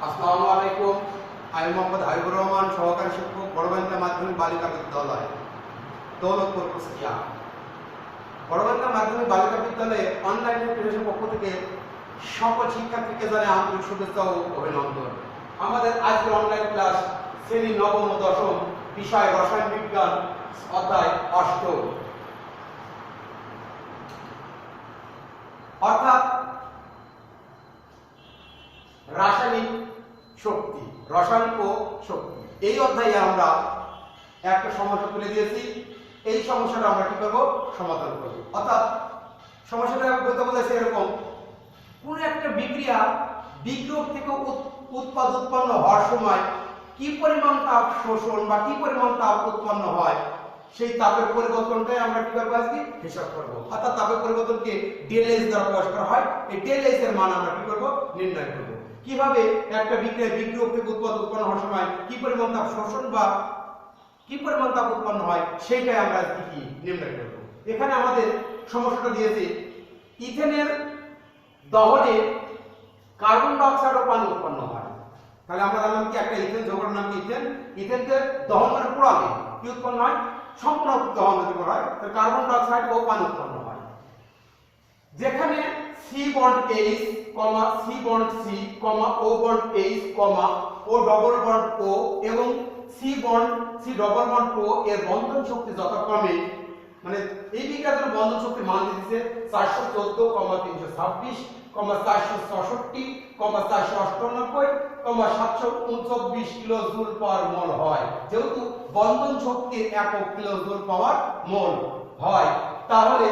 আসসালামু আলাইকুম। আমি মোহাম্মদ হাবিবুর রহমান, সহকারী শিক্ষক, বড়বান্দা মাধ্যমিক বালিকা বিদ্যালয়, দৌলতপুর কুষ্টিয়া। বড়বান্দা মাধ্যমিক বালিকা বিদ্যালয়ে অনলাইন ক্লাসের পক্ষ থেকে সকল শিক্ষার্থীকে জানাই আন্তরিক শুভেচ্ছা ও অভিনন্দন। আমাদের আজকের অনলাইন ক্লাস শ্রেণী নবম ও দশম, বিষয় রসায়ন বিজ্ঞান, অধ্যায় 8, অর্থাৎ রাসায়নিক শক্তি, রসায়ন ও শক্তি। এই অধ্যায়ে আমরা একটা সমস্যা তুলে দিয়েছি। এই সমস্যাটা আমরা কি করব? সমাধান করব। অর্থাৎ সমস্যাটা বলতে বলেছে এরকম, কোন একটা বিক্রিয়া বিক্রিয়ক থেকে উৎপন্ন হওয়ার সময় কি পরিমাণ তাপ শোষণ বা কি পরিমাণ তাপ উৎপন্ন হয়, সেই তাপের পরিবর্তনটাই আমরা কি করব? আজকে হিসাব করব। অর্থাৎ তাপের পরিবর্তনকে ΔH দ্বারা প্রকাশ করা হয়। এই ΔH এর মান আমরা কি করব? নির্ণয় করব। কিভাবে একটা বিক্রিয়া বিক্রিয়ক থেকে উৎপন্ন হওয়ার সময় কি পরিমাণ তাপ শোষণ বা কি পরিমাণ তাপ উৎপন্ন হয় সেইটাই আমরা আজকে কি নির্ণয় করব। এখানে আমাদের সমস্যাটা দিয়েছে, ইথেনের দহনে কার্বন ডাই অক্সাইড ও পানি উৎপন্ন হয়। তাহলে আমরা জানলাম কি একটা ইথেন যৌগের নাম কি ইথেন। ইথেনকে দহন মানে পোড়ালে কি উৎপন্ন হয়? সম্পূর্ণ দহন যদি করা হয় তাহলে কার্বন ডাই অক্সাইড ও পানি উৎপন্ন হয়। যেখানে C bond H, C bond C, O bond H, O double bond O এবং C ডবল বন্ড O এর বন্ধন শক্তি যথাক্রমে, মানে এই বিক্রিয়ার বন্ধন শক্তির মান দিয়েছে 414,326, 466, 498, 739 কিলোজুল পার মোল হয়। যেহেতু বন্ধন শক্তির একক কিলোজুল পাওয়ার মোল হয়, তাহলে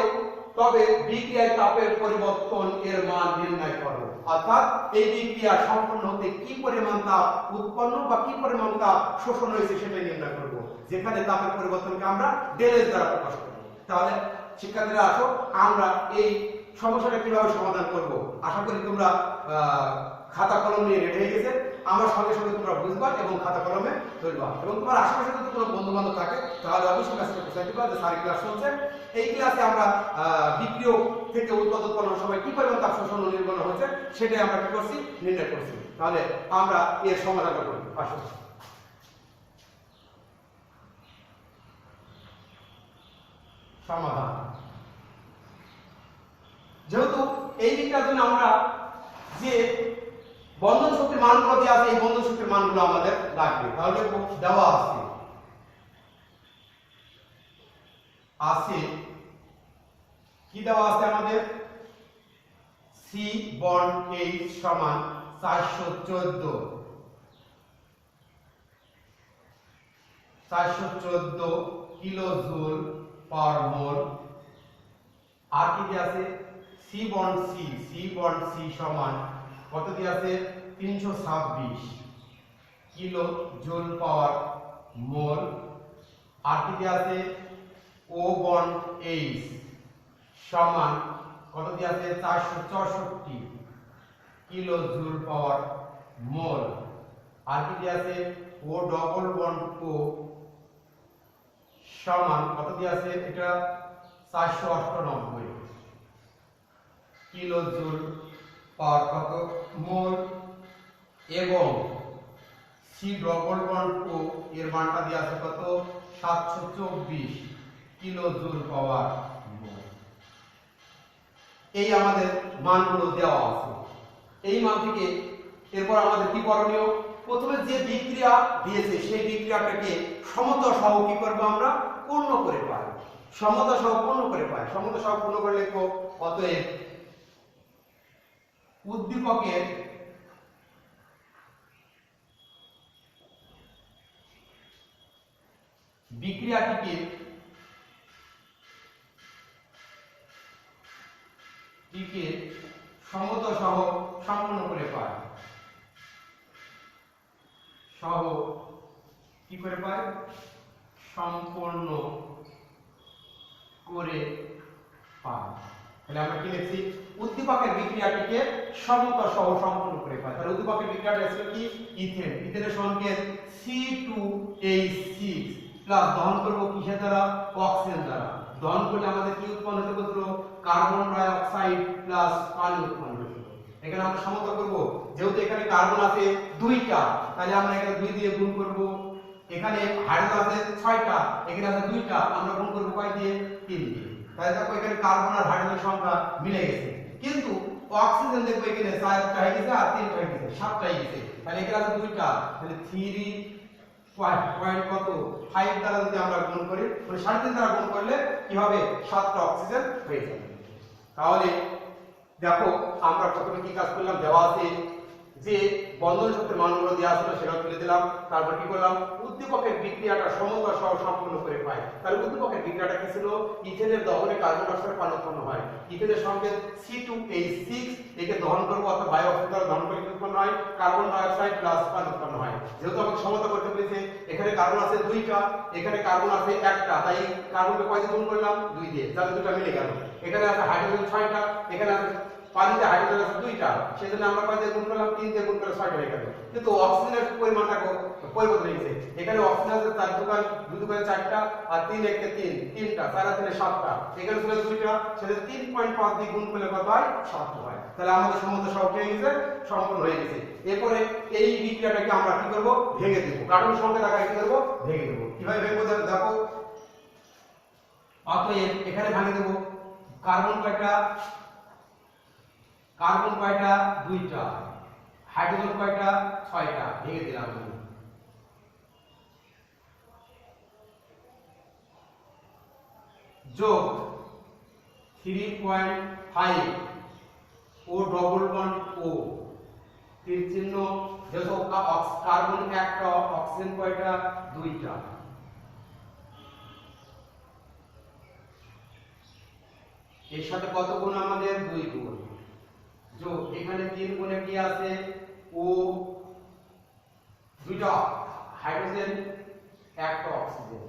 তবে বিক্রিয়ায় তাপের পরিবর্তন এর মান নির্ণয় করো। অর্থাৎ এই বিক্রিয়া সম্পন্ন হতে কি পরিমাণ তাপ উৎপন্ন বা কি পরিমাণ তাপ শোষণ হয়েছে সেটা নির্ণয় করব, যেখানে তাপের পরিবর্তনকে আমরা ΔH দ্বারা প্রকাশ করব। তাহলে শিক্ষার্থীরা আসো, আমরা এই সমস্যাটা কিভাবে সমাধান করব। আশা করি তোমরা খাতা কলম নিয়ে রেডি হয়ে গেছে। আমার সঙ্গে সঙ্গে তোমরা বুঝবা এবং খাতা কলমে ধরবা, এবং তোমার আশেপাশে যদি কোনো বন্ধু বান্ধব থাকে তাহলে অবশ্যই মেসেজে পৌঁছে দিবা যে স্যার ক্লাস চলছে। এই ক্লাসে আমরা বিক্রিয়ক থেকে উৎপাদন করার সময় কি পরিমাণ তাপ শোষণ ও নির্গমন হচ্ছে সেটাই আমরা কি করছি? নির্ণয় করছি। তাহলে আমরা এর সমাধানটা করি। আসো, সমাধান। যেহেতু এই দিকটার জন্য আমরা যে বন্ধন শক্তির মানগুলো দেওয়া আছে, এই বন্ধন শক্তির মানগুলো আমাদের লাগবে। তাহলে দেওয়া আছে কি দেওয়া আছে আমাদের? C বন্ড H সমান 414 কিলোজুল পার মোল। আর কি দেওয়া আছে? C বন্ড C সমান কত দেওয়া আছে? 326 কিলোজুল পাওয়ার মোল। আর কি দেওয়া আছে? O বন্ড H সমান কত দেওয়া আছে? 464 কিলোজুল পাওয়ার মোল। আর কি দেওয়া আছে? O ডবল বন্ড O সমান কত দেওয়া আছে? এটা 498 কিলোজুল পাওয়ার কত মোল। এবং C ডবল বন্ড O এর মানটা দেওয়া আছে কত? 724 কিলোজুল পাওয়ার মোল। এই আমাদের মানগুলো দেওয়া আছে। এই মান থেকে এরপর আমাদের কি করণীয়? প্রথমে যে বিক্রিয়া দিয়েছে সেই বিক্রিয়াটাকে সমতা সহ কি করব? আমরা পূর্ণ করে পাই। সমতা সহ পূর্ণ করে পাই। সমতা সহ পূর্ণ করে লিখব, অতএব উদ্দীপকের বিক্রিয়াটিকে সমতা সহ সম্পূর্ণ করে পাই। সহ কি করে পাই? সম্পূর্ণ করে পাই। তাহলে আমরা কি লিখছি? উদ্দীপকের বিক্রিয়াটিকে সমতা সহ সম্পূর্ণ করে পাই। তাহলে উদ্দীপকের বিক্রিয়াটা ছিল কি? ইথেন। ইথেনের সংকেত C2H6 প্লাস দহন করব কিসের দ্বারা? অক্সিজেন দ্বারা। দহন করলে আমাদের কি উৎপন্ন হতে বলতো? কার্বন ডাই অক্সাইড প্লাস পানি উৎপন্ন হতো। এখানে আমরা সমতা করব, যেহেতু এখানে কার্বন আছে 2টা, তাহলে আমরা এখানে 2 দিয়ে গুণ করব। এখানে হাইড্রোজেন আছে 6টা, এখানে আছে 2টা, আমরা গুণ করব কয় দিয়ে? 3 দিয়ে। তাহলে দেখো এখানে কার্বন আর হাইড্রোজেনের সংখ্যা মিলে গেছে, কিন্তু অক্সিজেন দেখো এখানে 4টা হয়ে গেছে আর 3টা হয়ে গেছে, 7টা হয়ে গেছে। তাহলে এখানে আছে 2টা, তাহলে 3 পয়েন্ট কত 5 দ্বারা যদি আমরা গুণ করি, মানে 3.5 দ্বারা গুণ করলে কি হবে? 7টা অক্সিজেন হয়ে যাবে। তাহলে দেখো আমরা প্রথমে কি কাজ করলাম, দেওয়া আছে যে বন্ধন শক্তির মানগুলো দেওয়া ছিল সেটা তুলে দিলাম। তারপর কি করলাম, উদ্দীপকের বিক্রিয়াটা সমতা সহ সম্পূর্ণ করে পাই। তাহলে উদ্দীপকের বিক্রিয়াটা কি ছিল? ইথেনের দহনে কার্বন ডাই অক্সাইড পানি উৎপন্ন হয়, ইথেনের সঙ্গে C2H6 একে দহন করব অথবা বায়ু অক্সিজেন দ্বারা দহন করে উৎপন্ন হয় কার্বন ডাই অক্সাইড প্লাস পানি উৎপন্ন হয়। যেহেতু আমাকে সমতা করতে বলেছে, এখানে কার্বন আছে 2টা, এখানে কার্বন আছে 1টা, তাই কার্বনকে কয় দিয়ে গুণ করলাম? 2 দিয়ে, যাতে দুটো মিলে গেল। এখানে আছে হাইড্রোজেন 6টা, এখানে আছে পানিতে হাইড্রোজেন আছে 2টা, সেজন্য আমরা কয় দিয়ে গুণ করলাম? 3 দিয়ে গুণ করে 6টা হয়ে গেল। কিন্তু অক্সিজেনের পরিমাণটা পরিবর্তন হয়েছে, এখানে অক্সিজেন আছে 4 দোকান 2 দোকানে 4টা আর 3 1 3 3টা, 4 আর 3 7টা, এখানে ছিল 2টা, সেটা 3.5 দিয়ে গুণ করলে কত হয়? 7 হয়। তাহলে আমাদের সমতা সহ হয়ে গেছে, সম্পূর্ণ হয়ে গেছে। এরপরে এই বিক্রিয়াটাকে আমরা কি করব? ভেঙে দেব। কার্বন সংখ্যা দেখায় কি করব? ভেঙে দেব। কিভাবে ভেঙে দেব দেখো। অতএব এখানে ভাঙে দেব। কার্বন কয়টা? কার্বন কয়টা? 2টা। হাইড্রোজেন কয়টা? 6টা। ভেঙে দিলাম। যোগ 3.5 ও ডবল বন্ড ও তীর চিহ্ন, যেহেতু কার্বন একটা, অক্সিজেন কয়টা? 2টা। এর সাথে কত গুণ আমাদের? 2 গুণ। যোগ এখানে 3 গুণে কি আছে? ও 2টা হাইড্রোজেন, 1টা অক্সিজেন।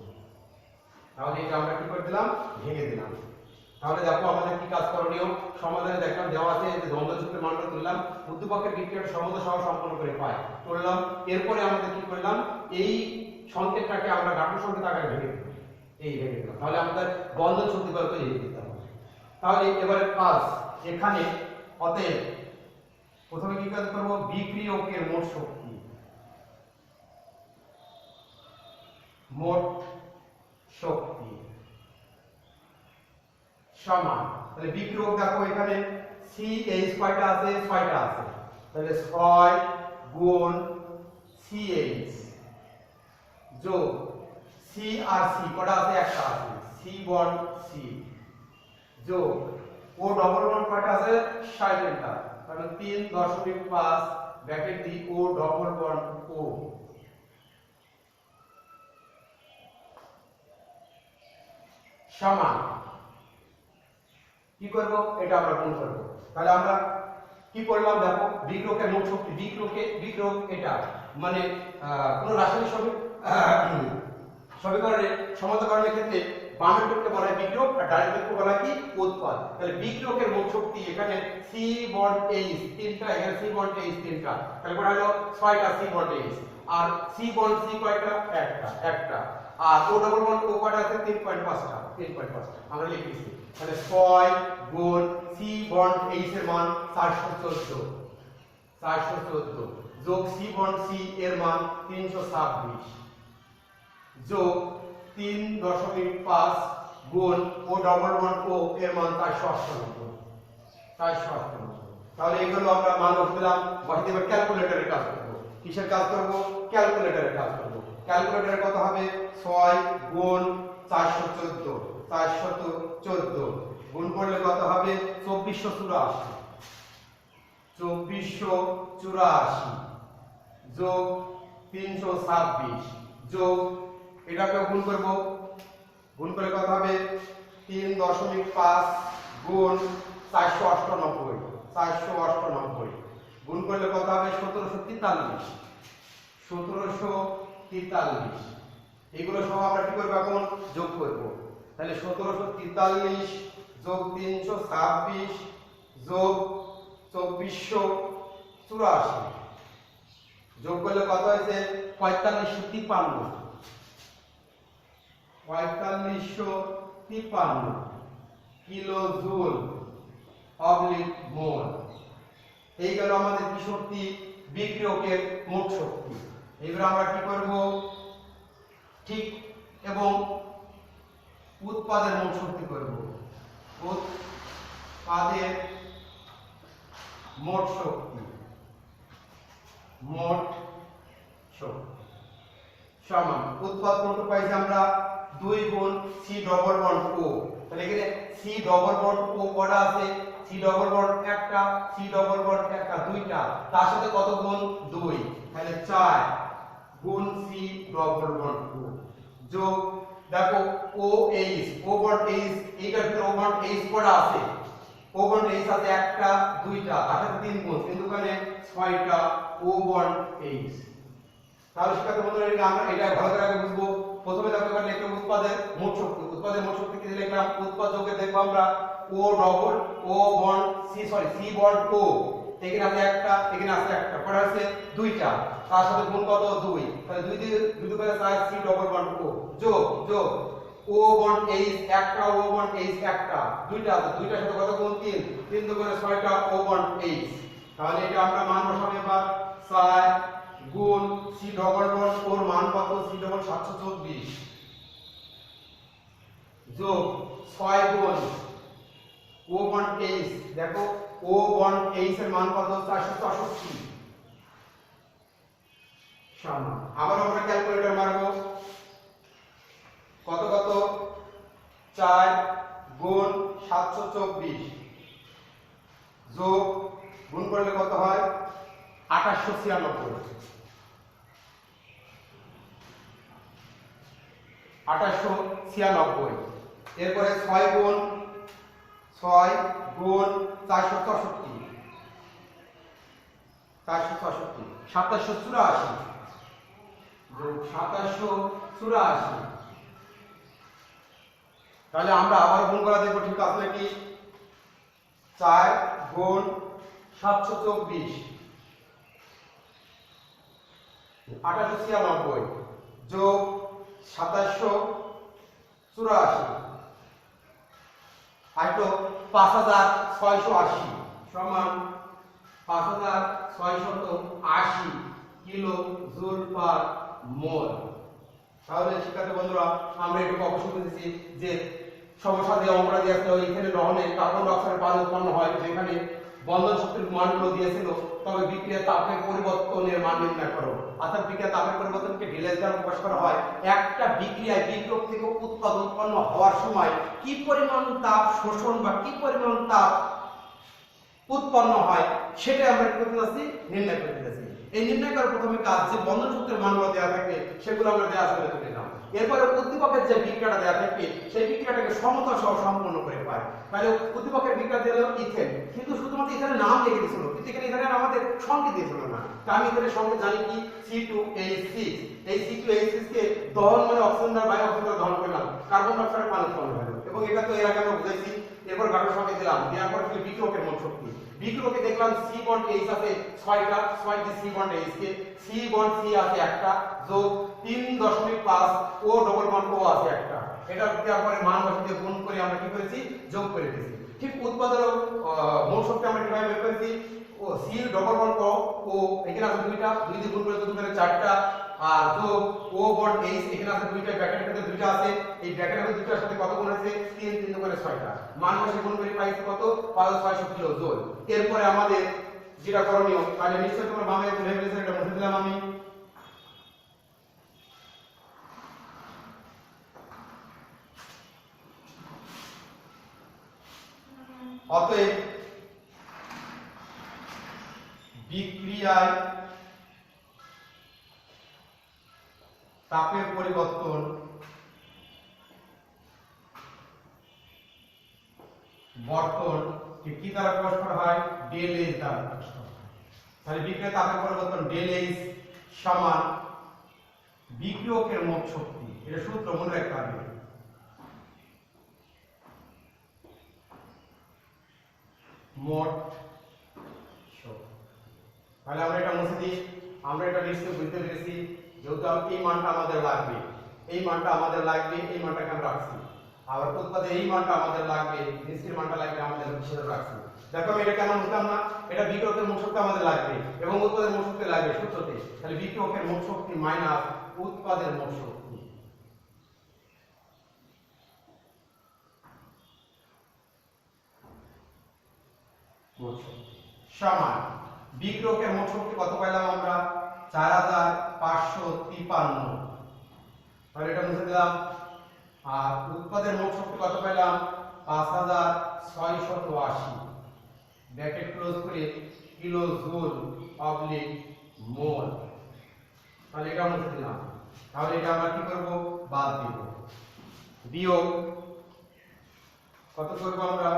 তাহলে এটা আমরা কি করে দিলাম? ভেঙে দিলাম। তাহলে দেখো আমাদের কি কাজ করণীয়। সমাধানে দেখলাম দেওয়া আছে যে দ্বন্দ্ব শক্তির মানটা তুললাম, উদ্দীপকের বিক্রিয়াটা সমতা সহ সম্পন্ন করে পাই তুললাম। এরপরে আমাদের কি করলাম, এই সংকেতটাকে আমরা গাঠনিক সংকেত আকারে ভেঙে দিলাম, এই ভেঙে দিলাম। তাহলে আমাদের বন্ধন শক্তি কত? এই দিতে হবে। তাহলে এবারে কাজ এখানে, অতএব প্রথমে কি কাজ করব? বিক্রিয়কের মোট শক্তি, মোট শক্তি সমান, তাহলে বিক্রিয়ক দেখো এখানে CH কয়টা আছে? 6টা আছে, তাহলে 6 গুণ CH যোগ C আর C কয়টা আছে? একটা আছে, C বন্ড C যোগ ও ডবল বন্ড কয়টা আছে? 6টা, তাহলে 3.5 ব্র্যাকেট দি ও ডবল বন্ড ও সমান কি করব? এটা আমরা গুণ করব। তাহলে আমরা কি করলাম দেখো, বিক্রিয়কের মোট শক্তি, বিক্রিয়ক এটা মানে কোন রাসায়নিক সমীকরণের সমতাকরণের ক্ষেত্রে বামের পক্ষে বলা হয় বিক্রিয়ক আর ডানের পক্ষে বলা হয় কি? উৎপাদ। তাহলে বিক্রিয়কের মোট শক্তি এখানে C বন্ড H 3টা, এখানে C বন্ড H 3টা, তাহলে কত হলো? 6টা C বন্ড H। আর C বন্ড C কয়টা? একটা। আর ও ডবল বন্ড ও কয়টা আছে? 3.5টা। আমরা লিখেছি। তাহলে 6 গুণ C বন্ড H এর মান 414 যোগ C বন্ড C এর মান 326 যোগ 3.5 গুণ ও ডবল বন্ড ও এর মান 498। তাহলে এগুলো আমরা মান বসালাম, বসাতে এবার ক্যালকুলেটরে কাজ করব। কিসের কাজ করব? ক্যালকুলেটরে কাজ করব। ক্যালকুলেটরে কত হবে? 6 গুণ 414 গুণ করলে কত হবে? 2484 যোগ 326 যোগ এটাকে গুণ করব, গুণ করলে কত হবে? 3.5 গুণ 498 গুণ করলে কত হবে? 1743 এগুলো সব আমরা কি করব? এখন যোগ করব। তাহলে 1743 যোগ 326 যোগ 2484 যোগ করলে কত হয়েছে? 4553 কিলো জুল অবলিক মোল। এই গেল আমাদের কি শক্তি, বিক্রিয়কের মোট শক্তি। এবার আমরা কি করব, ঠিক এবং উৎপাদের মোট শক্তি করব। উৎপাদের মোট শক্তি, মোট শক্তি সমান উৎপাদ কোনটা পাইছি আমরা 2 গুণ সি ডবল বন্ড ও। তাহলে এখানে সি ডবল বন্ড ও কটা আছে, সি ডবল বন্ড একটা, সি ডবল বন্ড একটা, দুইটা, তার সাথে কত গুণ 2, তাহলে 4 গুণ সি ডবল বন্ড ও যোগ দেখো ও এইচ, ও বন্ড এইচ, এইটার ভিতরে ও বন্ড এইচ কটা আছে, ও বন্ড এইচ আছে একটা, দুইটা, তার সাথে 3 গুণ, তিন দুগুণে 6টা ও বন্ড এইচ। তাহলে শিক্ষার্থী বন্ধুরা আমরা এটা ভালো করে আগে বুঝবো। প্রথমে দেখো এবার লিখলাম উৎপাদের মোট শক্তি। উৎপাদের মোট শক্তি কি লিখলাম, উৎপাদ যোগে দেখবো আমরা O double O bond C C bond O, এখানে আছে একটা, এখানে আছে একটা, কটা আছে দুইটা, তার সাথে গুণ কত 2, তাহলে 2 দিয়ে 2 করে 4 সি ডবল বন্ড ও যোগ যোগ ও বন্ড এইচ একটা, ও বন্ড এইচ একটা, দুইটা আছে, দুইটার সাথে কত গুণ 3, 3 দুগুণে 6টা ও বন্ড এইচ। তাহলে এটা আমরা মান বসাবো এবার 4 গুণ সি ডবল বন্ড ওর মান কত, সি ডবল 724 যোগ 6 গুণ ও বন্ড এইচ, দেখো ও বন্ড এইচ এর মান কত 464 সমান, আবার আমরা ক্যালকুলেটর মারবো, কত কত 4 গুণ 724 যোগ গুণ করলে কত হয় 2896, 2896। এরপরে 6 গুণ 464 2784 যোগ 2784। তাহলে আমরা আবার গুণ করা দেখব ঠিক আছে নাকি, 4 গুণ 724 2896 যোগ 2784 আইতো 5680 সমান 5680 কিলো জুল পার মোল। তাহলে শিক্ষার্থী বন্ধুরা আমরা একটু অবশ্যই বুঝেছি যে সমস্যা দিয়ে অঙ্কটা দিয়েছিল, এখানে দহনে কার্বন ডাই অক্সাইডের পানি উৎপন্ন হয়, যেখানে বন্ধন শক্তির মানগুলো দিয়েছিল, তবে বিক্রিয়া তাপের পরিবর্তনের মান নির্ণয় করো। অর্থাৎ বিক্রিয়া তাপের পরিবর্তনকে ঢিলেজ দ্বারা প্রকাশ করা হয়। একটা বিক্রিয়ায় বিক্রিয়ক থেকে উৎপাদ উৎপন্ন হওয়ার সময় কি পরিমাণ তাপ শোষণ বা কি পরিমাণ তাপ উৎপন্ন হয় সেটা আমরা কি করতে যাচ্ছি, নির্ণয় করতে যাচ্ছি। এই নির্ণয় করার প্রথমে কাজ যে বন্ধন শক্তির মানগুলো দেওয়া থাকবে সেগুলো আমরা দেওয়া করে তুলে নিলাম। এরপরে উদ্দীপকের যে বিক্রিয়াটা দেওয়া থাকবে সেই বিক্রিয়াটাকে সমতা সহ সম্পূর্ণ করে পায়। তাহলে উদ্দীপকের বিক্রিয়া দিল ইথেন, কিন্তু শুধুমাত্র ইথেনের নাম লিখে দিয়েছিল, কিন্তু এখানে ইথেনের আমাদের সংকেত দিয়েছিল না। তা আমি এখানে সংকেত জানি কি C2H6, এই C2H6 কে দহন মানে অক্সিজেন দ্বারা বায়ু অক্সিজেন দ্বারা দহন করলাম, কার্বন ডাই অক্সাইডের পানি উৎপন্ন হলো, এবং এটা তো এর আগে আমরা বুঝেছি। এরপর গাঢ় সংকেত দিলাম, দেওয়ার পর বিক্রিয়কের মোট শক্তি। বিক্রিয়কে দেখলাম সি বন্ড এইচ আছে 6টা, 6 দিয়ে সি বন্ড এইচ কে সি বন্ড সি আছে একটা যোগ 3.5 ও ডবল বন্ড ও আছে একটা, এটা দেওয়ার পরে মান বসিয়ে গুণ করে আমরা কি করেছি, যোগ করে দিয়েছি। ঠিক উৎপাদন মোট শক্তি আমরা কিভাবে বের করেছি, ও সি ডবল বন্ড ও এখানে আছে দুইটা, 2 দিয়ে গুণ করে 2 করে 4টা, আর যোগ ও বন্ড এইচ এখানে আছে দুইটা, ব্র্যাকেটের ভিতরে দুইটা আছে, এই ব্র্যাকেটের ভিতরে দুইটার সাথে কত গুণ আছে 3, 3 করে 6টা, মান বসিয়ে গুণ করে পাইছি কত 5600 কিলো জুল। এরপরে আমাদের যেটা করণীয়, তাহলে নিশ্চয়ই তোমরা বামে ভেবে নিয়েছো, এটা মুছে দিলাম আমি। অতএব বিক্রিয়ায় তাপের পরিবর্তন বর্তন কি দ্বারা প্রকাশ করা হয়, ডেল এইচ দ্বারা প্রকাশ করা হয়। তাহলে বিক্রিয়ায় তাপের পরিবর্তন ডেল এইচ সমান বিক্রিয়কের মোট শক্তি, এটা সূত্র মনে রাখতে হবে। মোট শক্তি। তাহলে আমরা এটা মুছে দিই, আমরা এটা নিশ্চয়ই বুঝতে পেরেছি, যেহেতু এই মানটা আমাদের লাগবে, এই মানটা আমাদের লাগবে, এই মানটাকে আমরা রাখছি, আবার উৎপাদে এই মানটা আমাদের লাগবে, নিশ্চয়ই মানটা লাগবে আমাদের সেটা রাখছি। দেখো আমি এটা কেন বুঝলাম না, এটা বিক্রিয়কের মোট শক্তি আমাদের লাগবে এবং উৎপাদের মোট শক্তি লাগবে সূত্রতে, তাহলে বিক্রিয়কের মোট শক্তি মাইনাস উৎপাদের মোট শক্তি সমান বিক্রিয়কের মোট শক্তি কত পাইলাম আমরা 4553, তাহলে এটা মুছে দিলাম। আর উৎপাদের মোট শক্তি কত পেলাম 5680, ব্র্যাকেট ক্লোজ করে কিলো জুল অবলিক মোল, তাহলে এটা মুছে দিলাম। তাহলে এটা আমরা কি করব, বাদ দিব, বিয়োগ কত করব আমরা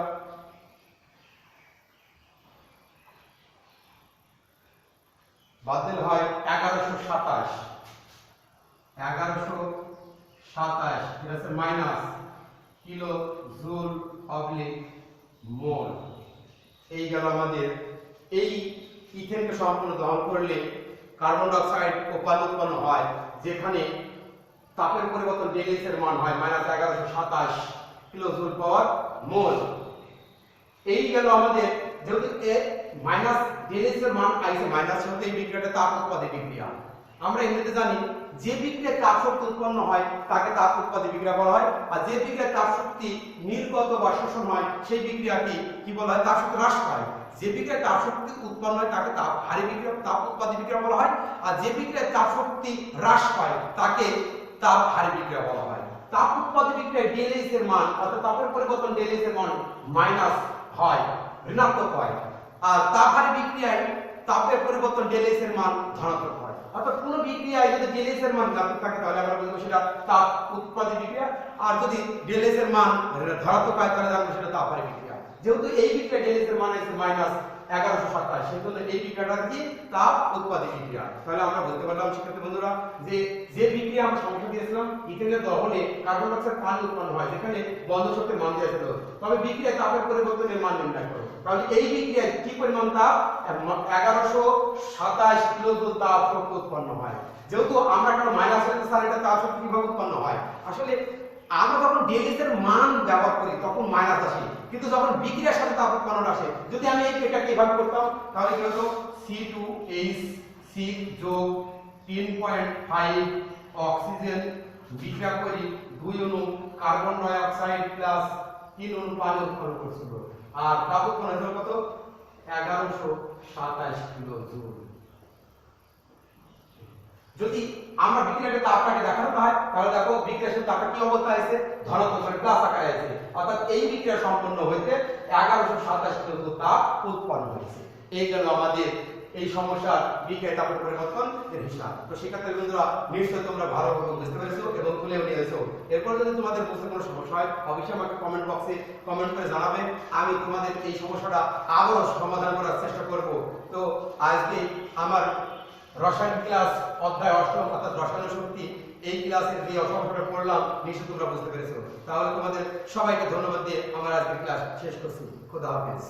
বাদ দিলে হয় 1127, এটা হচ্ছে মাইনাস কিলো জুল অবলিক মোল। এই গেল আমাদের এই ইথেনকে সম্পূর্ণ দহন করলে কার্বন ডাই অক্সাইড ও পানি উৎপন্ন হয়, যেখানে তাপের পরিবর্তন ΔH এর মান হয় -1127 কিলো জুল পাওয়ার মোল। এই গেল আমাদের, যেহেতু মাইনাস ΔH এর মান আইছে মাইনাস, হতে এই বিক্রিয়াটা তাপ উৎপাদী বিক্রিয়া। আমরা এমনিতে জানি যে বিক্রিয়ায় তাপ শক্তি উৎপন্ন হয় তাকে তাপ উৎপাদী বিক্রিয়া বলা হয়, আর যে বিক্রিয়ায় তাপ শক্তি নির্গত বা শোষণ হয় সেই বিক্রিয়াটি কি বলা হয়, তাপ শক্তি হ্রাস পায়। যে বিক্রিয়ায় তাপ শক্তি উৎপন্ন হয় তাকে তাপ হারি বিক্রিয়া, তাপ উৎপাদী বিক্রিয়া বলা হয়, আর যে বিক্রিয়ায় তাপ শক্তি হ্রাস পায় তাকে তাপ হারি বিক্রিয়া বলা হয়। তাপ উৎপাদী বিক্রিয়ায় ΔH এর মান, অর্থাৎ তাপের পরিবর্তন ΔH এর মান মাইনাস হয়, ঋণাত্মক হয়, আর তাপ হারি বিক্রিয়ায় তাপের পরিবর্তন ΔH এর মান ধনাত্মক হয়। অর্থাৎ কোন বিক্রিয়ায় যদি ΔH এর মান ঋণাত্মক থাকে তাহলে আমরা বলবো সেটা তাপ উৎপাদী বিক্রিয়া, আর যদি ΔH এর মান ধনাত্মক হয় তাহলে আমরা সেটা তাপ হারি বিক্রিয়া। যেহেতু এই বিক্রিয়া ΔH এর মান আছে -1127, সেজন্য এই বিক্রিয়াটা কি তাপ উৎপাদী বিক্রিয়া। তাহলে আমরা বলতে পারলাম শিক্ষার্থী বন্ধুরা যে বিক্রিয়া আমরা সমস্যা দিয়েছিলাম ইথেনের দহনে কার্বন ডাই অক্সাইড পানি উৎপন্ন হয়, যেখানে বন্ধ শক্তির মান দেওয়া ছিল, তবে বিক্রিয়ায় তাপের পরিবর্তনের মান নির্ণয় করো। তাহলে এই বিক্রিয়ায় কি পরিমাণ তাপ 1127 কিলো জুল তাপ শক্তি উৎপন্ন হয়। যেহেতু আমরা কেন মাইনাস হতে স্যার এটা তাপ শক্তি কিভাবে উৎপন্ন হয়, আসলে আমরা যখন ΔH এর মান ব্যবহার করি তখন মাইনাস আসে, কিন্তু যখন বিক্রিয়ার সাথে তাপ উৎপন্ন আসে, যদি আমি এটাকে এভাবে করতাম তাহলে কি হতো C2H6 যোগ 3.5 অক্সিজেন বিক্রিয়া করি 2 অণু কার্বন ডাই অক্সাইড প্লাস 3 অণু পানি উৎপন্ন করছিল, আর তাপ উৎপন্ন হলো কত 1127 কিলো জুল। যদি আমরা বিক্রিয়ার তাপটাকে দেখানো হয় তাহলে দেখো বিক্রিয়ার সাথে তাপটা কি অবস্থা আছে, ধনাত্মক মানে প্লাস আকারে আছে, অর্থাৎ এই বিক্রিয়া সম্পন্ন হইতে 1127 কিলো জুল তাপ উৎপন্ন হয়েছে। এই গেল আমাদের এই সমস্যার বিক্রিয়া তাপের পরিবর্তন এর হিসাব। তো শিক্ষার্থী বন্ধুরা নিশ্চয়ই তোমরা ভালোভাবে বুঝতে পেরেছো এবং তুলেও নিয়েছো। এরপর যদি তোমাদের বুঝতে কোনো সমস্যা হয় অবশ্যই আমাকে কমেন্ট বক্সে কমেন্ট করে জানাবে, আমি তোমাদের এই সমস্যাটা আবারও সমাধান করার চেষ্টা করব। তো আজকে আমার রসায়ন ক্লাস অধ্যায় 8 অর্থাৎ রসায়ন শক্তি এই ক্লাসের যে সমস্যাটা পড়লাম নিশ্চয়ই তোমরা বুঝতে পেরেছো। তাহলে তোমাদের সবাইকে ধন্যবাদ দিয়ে আমার আজকের ক্লাস শেষ করছি। খোদা হাফেজ।